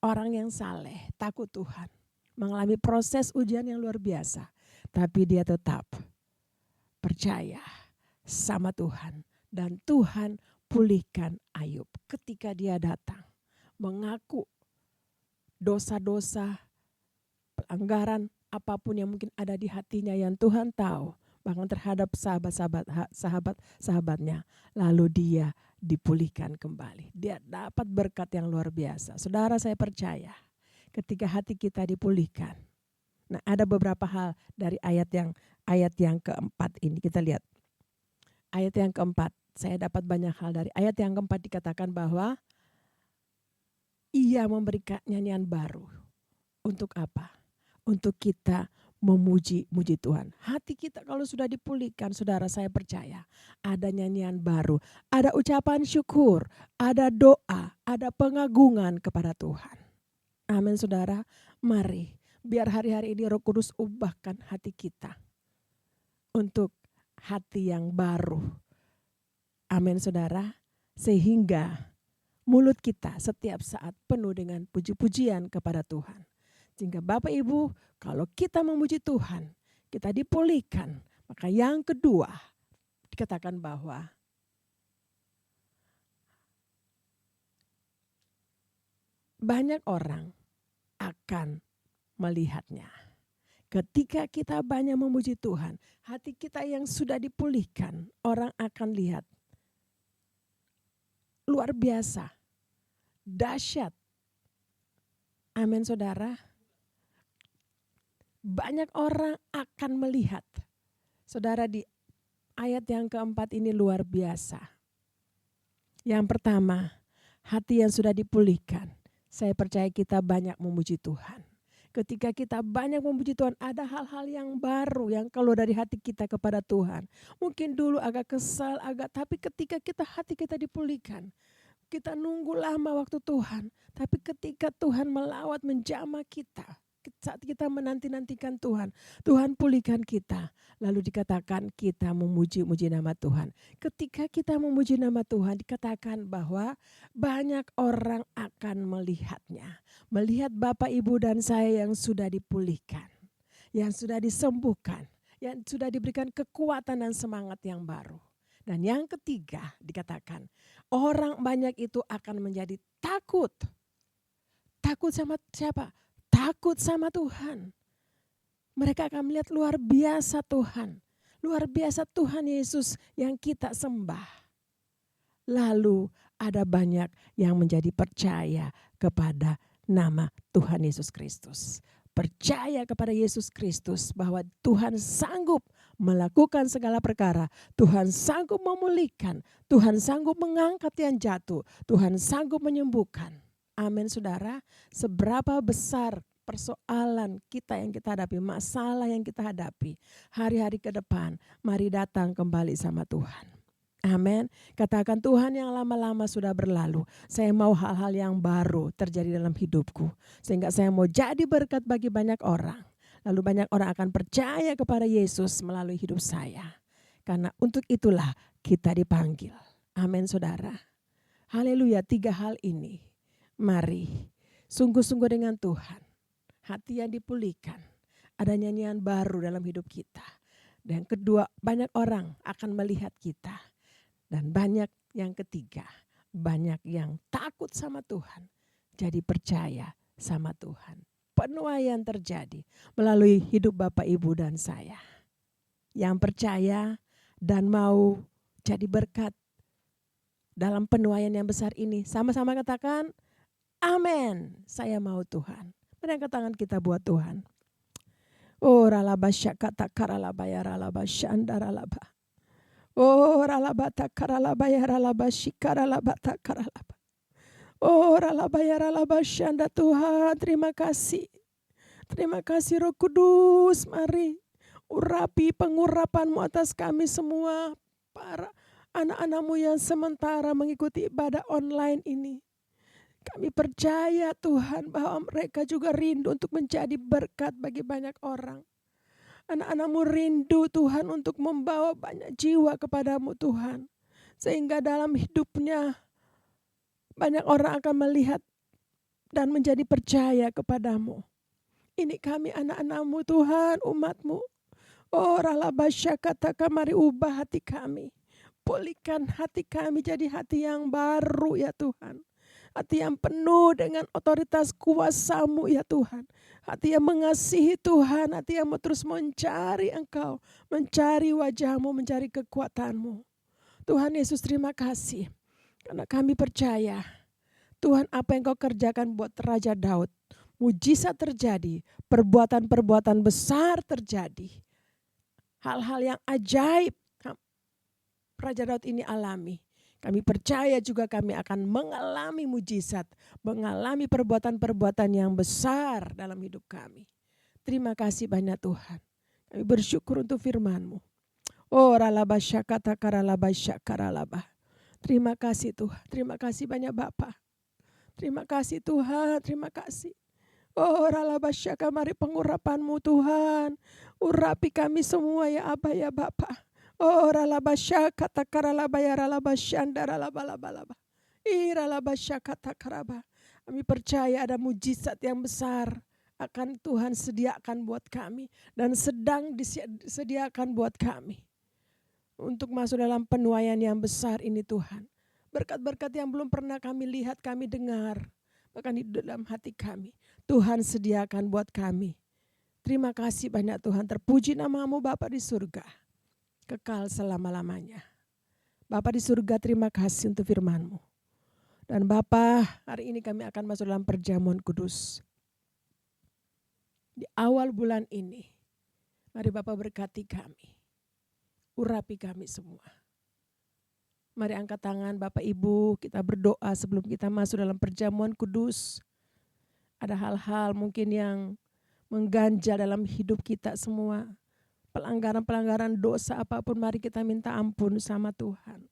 orang yang saleh, takut Tuhan, mengalami proses ujian yang luar biasa. Tapi dia tetap percaya sama Tuhan. Dan Tuhan pulihkan Ayub ketika dia datang. Mengaku dosa-dosa, pelanggaran apapun yang mungkin ada di hatinya yang Tuhan tahu. Bahkan terhadap sahabat-sahabatnya. Lalu dia dipulihkan kembali. Dia dapat berkat yang luar biasa. Saudara, saya percaya ketika hati kita dipulihkan. Nah, ada beberapa hal dari ayat yang keempat ini. Kita lihat. Ayat yang keempat. Saya dapat banyak hal dari ayat yang keempat dikatakan bahwa ia memberikan nyanyian baru. Untuk apa? Untuk kita memuji Tuhan. Hati kita kalau sudah dipulihkan, saudara, saya percaya ada nyanyian baru, ada ucapan syukur, ada doa, ada pengagungan kepada Tuhan. Amin saudara. Mari biar hari-hari ini Roh Kudus ubahkan hati kita untuk hati yang baru. Amin saudara. Sehingga mulut kita setiap saat penuh dengan puji-pujian kepada Tuhan. Sehingga Bapak Ibu, kalau kita memuji Tuhan, kita dipulihkan. Maka yang kedua, dikatakan bahwa banyak orang akan melihatnya. Ketika kita banyak memuji Tuhan, hati kita yang sudah dipulihkan, orang akan lihat. Luar biasa, dahsyat. Amin saudara. Banyak orang akan melihat. Saudara, di ayat yang keempat ini luar biasa. Yang pertama, hati yang sudah dipulihkan. Saya percaya kita banyak memuji Tuhan. Ketika kita banyak memuji Tuhan, ada hal-hal yang baru yang keluar dari hati kita kepada Tuhan. Mungkin dulu agak kesal, tapi ketika hati kita dipulihkan, kita nunggu lama waktu Tuhan. Tapi ketika Tuhan melawat menjamah kita, saat kita menanti-nantikan Tuhan, Tuhan pulihkan kita. Lalu dikatakan kita memuji-muji nama Tuhan. Ketika kita memuji nama Tuhan, dikatakan bahwa banyak orang akan melihatnya. Melihat Bapak, Ibu, dan saya yang sudah dipulihkan, yang sudah disembuhkan, yang sudah diberikan kekuatan dan semangat yang baru. Dan yang ketiga dikatakan, orang banyak itu akan menjadi takut. Takut sama siapa? Takut sama Tuhan. Mereka akan melihat luar biasa Tuhan. Luar biasa Tuhan Yesus yang kita sembah. Lalu ada banyak yang menjadi percaya kepada nama Tuhan Yesus Kristus. Percaya kepada Yesus Kristus bahwa Tuhan sanggup melakukan segala perkara. Tuhan sanggup memulihkan. Tuhan sanggup mengangkat yang jatuh. Tuhan sanggup menyembuhkan. Amin saudara. Seberapa besar persoalan kita yang kita hadapi, masalah yang kita hadapi, hari-hari ke depan, mari datang kembali sama Tuhan. Amin. Katakan, Tuhan, yang lama-lama sudah berlalu, saya mau hal-hal yang baru terjadi dalam hidupku. Sehingga saya mau jadi berkat bagi banyak orang. Lalu banyak orang akan percaya kepada Yesus melalui hidup saya. Karena untuk itulah kita dipanggil. Amin saudara. Haleluya, 3 hal ini. Mari sungguh-sungguh dengan Tuhan. Hati yang dipulihkan. Ada nyanyian baru dalam hidup kita. Dan kedua, banyak orang akan melihat kita. Dan banyak yang ketiga, banyak yang takut sama Tuhan. Jadi percaya sama Tuhan. Penuaian terjadi melalui hidup Bapak, Ibu, dan saya. Yang percaya dan mau jadi berkat dalam penuaian yang besar ini. Sama-sama katakan, amin. Saya mau Tuhan. Mari angkat tangan kita buat Tuhan. Oh ralabasya kata karalabaya ralabasya andaralaba. Oh ralabata karalabaya ralabasya karalabata karalaba. Oh ralabaya ralabasya anda Tuhan, terima kasih. Terima kasih Roh Kudus, mari urapi pengurapan-Mu atas kami semua, para anak-anak-Mu yang sementara mengikuti ibadah online ini. Kami percaya Tuhan bahwa mereka juga rindu untuk menjadi berkat bagi banyak orang. Anak-anak-Mu rindu Tuhan untuk membawa banyak jiwa kepadamu Tuhan. Sehingga dalam hidupnya banyak orang akan melihat dan menjadi percaya kepadamu. Ini kami anak-anak-Mu Tuhan, umat-Mu. Oh ralabasya katakan, mari ubah hati kami. Pulihkan hati kami jadi hati yang baru ya Tuhan. Hati yang penuh dengan otoritas kuasa-Mu ya Tuhan. Hati yang mengasihi Tuhan, hati yang mau terus mencari Engkau, mencari wajah-Mu, mencari kekuatan-Mu. Tuhan Yesus, terima kasih. Karena kami percaya, Tuhan, apa yang Kau kerjakan buat Raja Daud, mujizat terjadi, perbuatan-perbuatan besar terjadi. Hal-hal yang ajaib Raja Daud ini alami. Kami percaya juga kami akan mengalami mujizat, mengalami perbuatan-perbuatan yang besar dalam hidup kami. Terima kasih banyak Tuhan. Kami bersyukur untuk firman-Mu. Oh ralabasya kata karalabasya karalabah. Terima kasih Tuhan, terima kasih banyak Bapa. Terima kasih Tuhan, terima kasih. Oh ralabasya, mari pengurapan-Mu Tuhan. Urapi kami semua ya Abah ya Bapa. Oh ralabasya kata karalabaya ralabasya andaralabalabalaba. Iralabasya kata karaba. Kami percaya ada mujizat yang besar, akan Tuhan sediakan buat kami dan sedang disediakan buat kami untuk masuk dalam penuaian yang besar ini Tuhan. Berkat-berkat yang belum pernah kami lihat, kami dengar, bahkan di dalam hati kami, Tuhan sediakan buat kami. Terima kasih banyak Tuhan, terpuji nama-Mu Bapa di surga, kekal selama-lamanya. Bapa di surga, terima kasih untuk firman-Mu. Dan Bapa, hari ini kami akan masuk dalam perjamuan kudus. Di awal bulan ini, mari Bapa berkati kami, urapi kami semua. Mari angkat tangan Bapak Ibu, kita berdoa sebelum kita masuk dalam perjamuan kudus. Ada hal-hal mungkin yang mengganjal dalam hidup kita semua. Pelanggaran-pelanggaran dosa apapun, mari kita minta ampun sama Tuhan.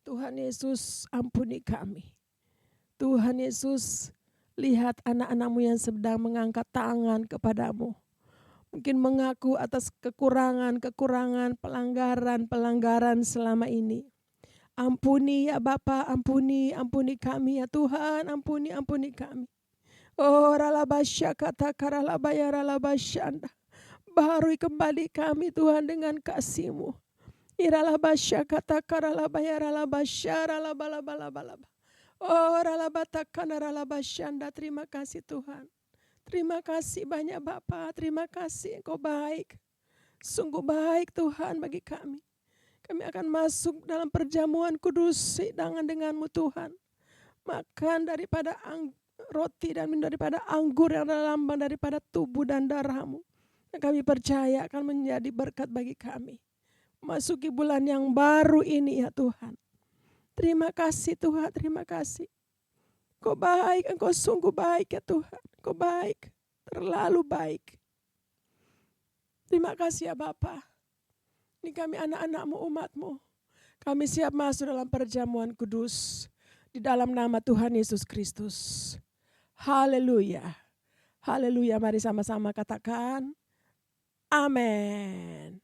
Tuhan Yesus, ampuni kami. Tuhan Yesus, lihat anak-anak-Mu yang sedang mengangkat tangan kepadamu. Mungkin mengaku atas kekurangan-kekurangan, pelanggaran-pelanggaran selama ini. Ampuni ya Bapa, ampuni kami ya Tuhan, ampuni kami. Oh ralabasya kata karalabaya ralabasyanda. Baharui kembali kami Tuhan dengan kasih-Mu. Iralabasya kata karalabaya ralabasya ralabalabalabalaba. Oh ralabatakan ralabasyanda. Terima kasih Tuhan. Terima kasih banyak Bapa, terima kasih Engkau baik. Sungguh baik Tuhan bagi kami. Kami akan masuk dalam perjamuan kudus hidangan dengan-Mu Tuhan. Makan daripada roti dan minum daripada anggur yang adalah lambang daripada tubuh dan darah-Mu. Dan kami percaya akan menjadi berkat bagi kami. Masuki bulan yang baru ini ya Tuhan. Terima kasih Tuhan, terima kasih. Engkau baik, Engkau sungguh baik ya Tuhan. Engkau baik, terlalu baik. Terima kasih ya Bapa. Ini kami anak-anak-Mu, umat-Mu. Kami siap masuk dalam perjamuan kudus. Di dalam nama Tuhan Yesus Kristus. Haleluya. Haleluya, mari sama-sama katakan. Amin.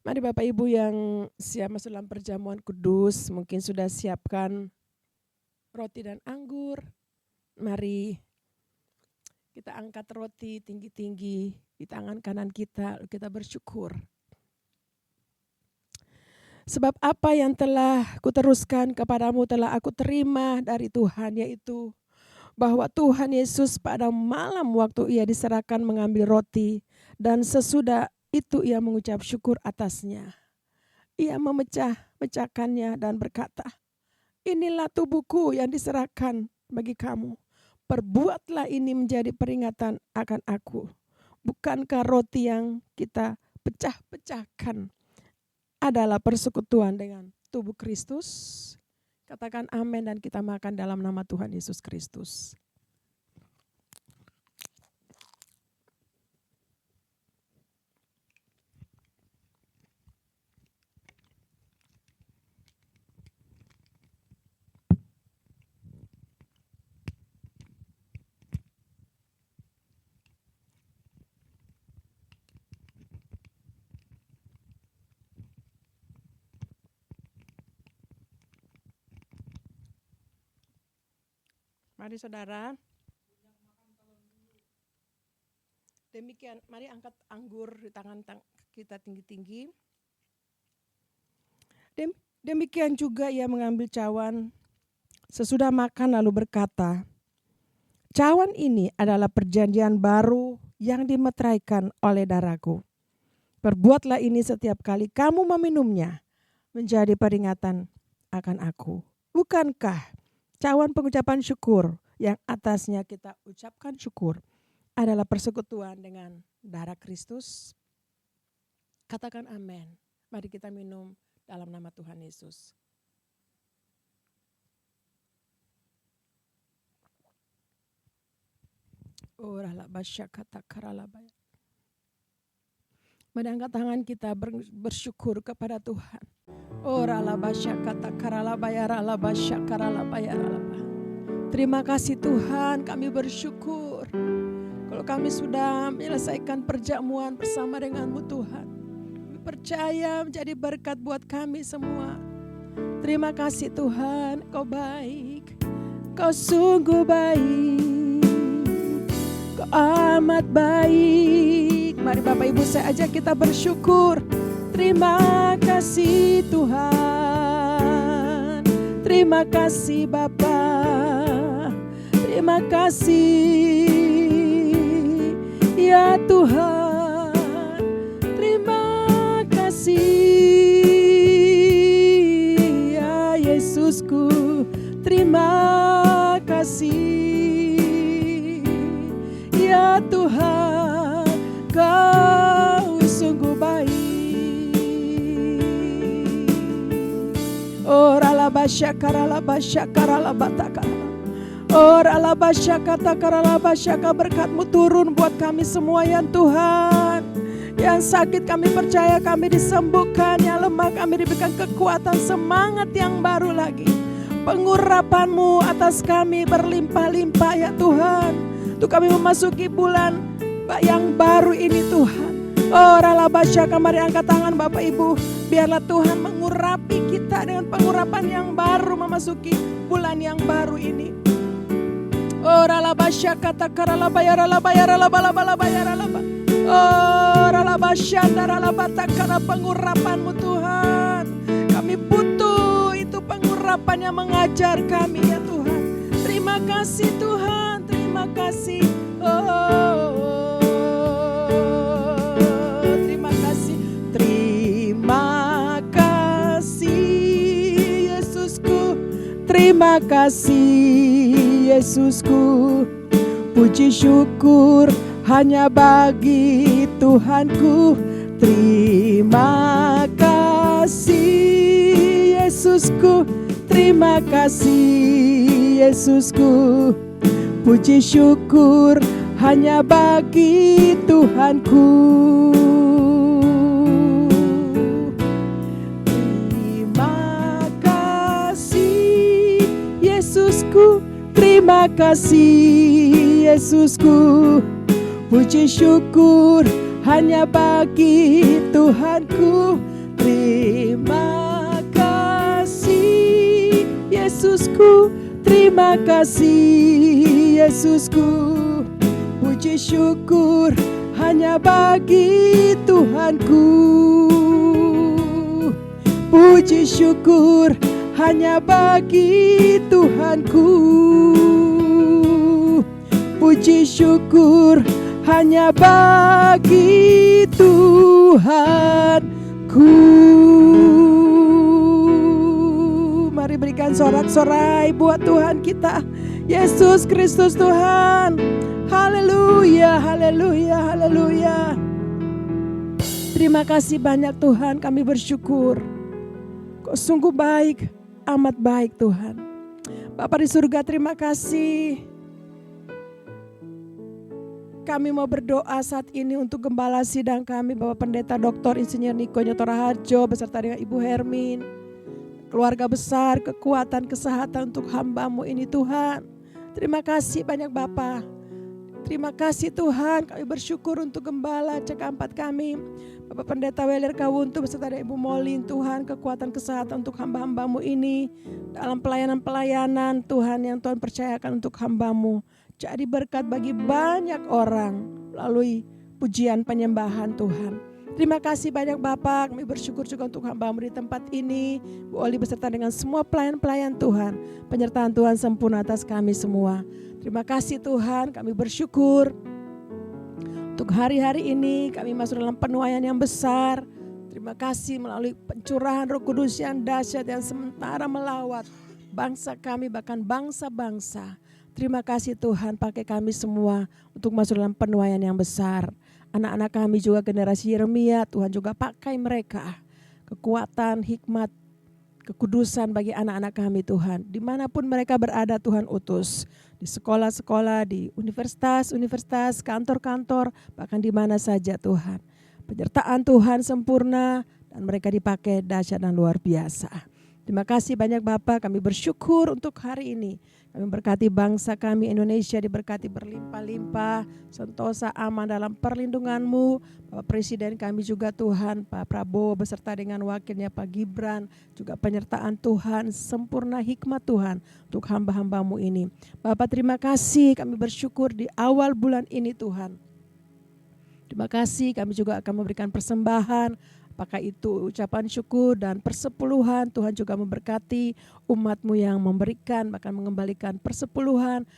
Mari Bapak Ibu yang siap masuk dalam perjamuan kudus, mungkin sudah siapkan roti dan anggur. Mari kita angkat roti tinggi-tinggi di tangan kanan kita, kita bersyukur. Sebab apa yang telah kuteruskan kepadamu telah aku terima dari Tuhan, yaitu bahwa Tuhan Yesus pada malam waktu ia diserahkan mengambil roti dan sesudah itu ia mengucap syukur atasnya. Ia memecahkannya dan berkata, inilah tubuhku yang diserahkan bagi kamu. Perbuatlah ini menjadi peringatan akan aku. Bukankah roti yang kita pecah-pecahkan adalah persekutuan dengan tubuh Kristus? Katakan amin dan kita makan dalam nama Tuhan Yesus Kristus. Mari saudara. Demikian, mari angkat anggur di tangan kita tinggi-tinggi. Demikian juga ia mengambil cawan. Sesudah makan lalu berkata, cawan ini adalah perjanjian baru yang dimeteraikan oleh darahku. Perbuatlah ini setiap kali kamu meminumnya menjadi peringatan akan aku. Bukankah cawan pengucapan syukur yang atasnya kita ucapkan syukur adalah persekutuan dengan darah Kristus? Katakan amin. Mari kita minum dalam nama Tuhan Yesus. Mari angkat tangan kita bersyukur kepada Tuhan. Terima kasih Tuhan, kami bersyukur. Kalau kami sudah menyelesaikan perjamuan bersama dengan-Mu Tuhan, kami percaya menjadi berkat buat kami semua. Terima kasih Tuhan, Kau baik, Kau sungguh baik. Kau amat baik. Mari Bapak Ibu saya ajak kita bersyukur. Terima kasih Tuhan. Terima kasih Bapa. Terima kasih ya Tuhan. Terima kasih ya Yesusku. Terima kasih ya Tuhan. Kau sungguh baik. Oralabasya karalabasya karalabatakara. Oralabasya kata karalabasya, berkat-Mu turun buat kami semua ya Tuhan. Yang sakit kami percaya kami disembuhkan, yang lemah kami diberikan kekuatan, semangat yang baru lagi. Pengurapan-Mu atas kami berlimpah-limpah ya Tuhan. Untuk kami memasuki bulan yang baru ini Tuhan. Oralabasya, mari angkat tangan Bapak Ibu. Biarlah Tuhan mengurapi kita dengan pengurapan yang baru memasuki bulan yang baru ini. Oralabasya kata karalaba yaralaba yaralaba laba yaralaba. Oralabasya daralabata, karena pengurapan-Mu Tuhan. Kami butuh itu pengurapan yang mengajar kami ya Tuhan. Terima kasih Tuhan, terima kasih. Terima kasih. Terima kasih Yesusku. Terima kasih Yesusku. Puji syukur hanya bagi Tuhanku. Terima kasih Yesusku. Terima kasih Yesusku. Puji syukur hanya bagi Tuhanku. Terima kasih Yesusku. Terima kasih Yesusku. Puji syukur hanya bagi Tuhanku. Terima kasih Yesusku. Terima kasih Yesusku. Puji syukur hanya bagi Tuhanku. Puji syukur hanya bagi Tuhanku. Puji syukur hanya bagi Tuhanku. Mari berikan sorak-sorai buat Tuhan kita, Yesus Kristus Tuhan. Haleluya, haleluya, haleluya. Terima kasih banyak Tuhan, kami bersyukur. Kau sungguh baik, amat baik Tuhan. Bapa di surga, terima kasih. Kami mau berdoa saat ini untuk gembala sidang kami, Bapak Pendeta Dr. Insinyur Niko Nyoto Raharjo beserta dengan Ibu Hermin. Keluarga besar, kekuatan, kesehatan untuk hamba-Mu ini Tuhan. Terima kasih banyak Bapa. Terima kasih Tuhan, kami bersyukur untuk gembala cek 4 kami. Bapak Pendeta Weler Kawuntu beserta dengan Ibu Molin Tuhan, kekuatan kesehatan untuk hamba-hamba-Mu ini. Dalam pelayanan-pelayanan Tuhan yang Tuhan percayakan untuk hamba-Mu. Jadi berkat bagi banyak orang melalui pujian penyembahan Tuhan. Terima kasih banyak Bapak, kami bersyukur juga untuk hamba-Mu di tempat ini. Bu Oli beserta dengan semua pelayan-pelayan Tuhan. Penyertaan Tuhan sempurna atas kami semua. Terima kasih Tuhan, kami bersyukur. Untuk hari-hari ini kami masuk dalam penuaian yang besar. Terima kasih melalui pencurahan Roh Kudus yang dahsyat yang sementara melawat bangsa kami bahkan bangsa-bangsa. Terima kasih Tuhan, pakai kami semua untuk masuk dalam penuaian yang besar. Anak-anak kami juga generasi Yeremia, Tuhan juga pakai mereka. Kekuatan, hikmat, kekudusan bagi anak-anak kami Tuhan. Dimanapun mereka berada Tuhan utus. Di sekolah-sekolah, di universitas, kantor-kantor, bahkan di mana saja Tuhan. Penyertaan Tuhan sempurna dan mereka dipakai dahsyat dan luar biasa. Terima kasih banyak Bapak, kami bersyukur untuk hari ini. Kami berkati bangsa kami Indonesia diberkati berlimpah-limpah, sentosa aman dalam perlindungan-Mu. Bapak Presiden kami juga Tuhan, Pak Prabowo beserta dengan wakilnya Pak Gibran, juga penyertaan Tuhan, sempurna hikmat Tuhan untuk hamba-hamba-Mu ini. Bapak terima kasih, kami bersyukur di awal bulan ini Tuhan. Terima kasih, kami juga akan memberikan persembahan, apakah itu ucapan syukur dan persepuluhan. Tuhan juga memberkati umat-Mu yang memberikan, bahkan mengembalikan persepuluhan,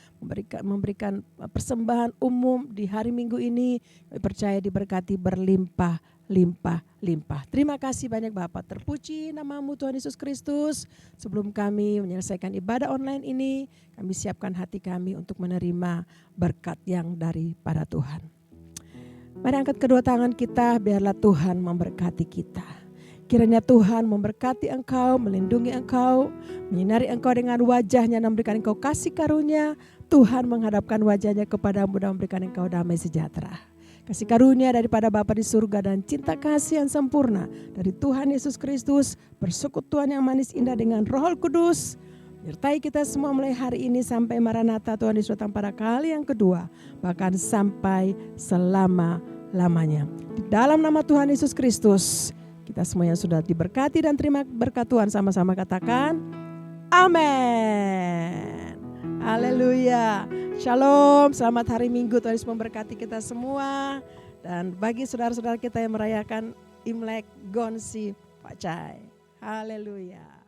memberikan persembahan umum di hari Minggu ini. Kami percaya diberkati berlimpah-limpah. Terima kasih banyak Bapak. Terpuji nama-Mu Tuhan Yesus Kristus. Sebelum kami menyelesaikan ibadah online ini, kami siapkan hati kami untuk menerima berkat yang daripada Tuhan. Mari angkat kedua tangan kita, biarlah Tuhan memberkati kita. Kiranya Tuhan memberkati engkau, melindungi engkau, menyinari engkau dengan wajah-Nya dan memberikan engkau kasih karunia. Tuhan menghadapkan wajah-Nya kepadamu dan memberikan engkau damai sejahtera. Kasih karunia daripada Bapa di surga dan cinta kasih yang sempurna dari Tuhan Yesus Kristus, persekutuan yang manis indah dengan Roh Kudus, menyertai kita semua mulai hari ini sampai Maranatha Tuhan Yesus datang pada kali yang kedua, bahkan sampai selama-lamanya. Di dalam nama Tuhan Yesus Kristus, kita semua yang sudah diberkati dan terima berkat Tuhan sama-sama katakan, amin. Haleluya. Shalom, selamat hari Minggu, Tuhan Yesus memberkati kita semua. Dan bagi saudara-saudara kita yang merayakan Imlek, Gonsi Pacai. Haleluya.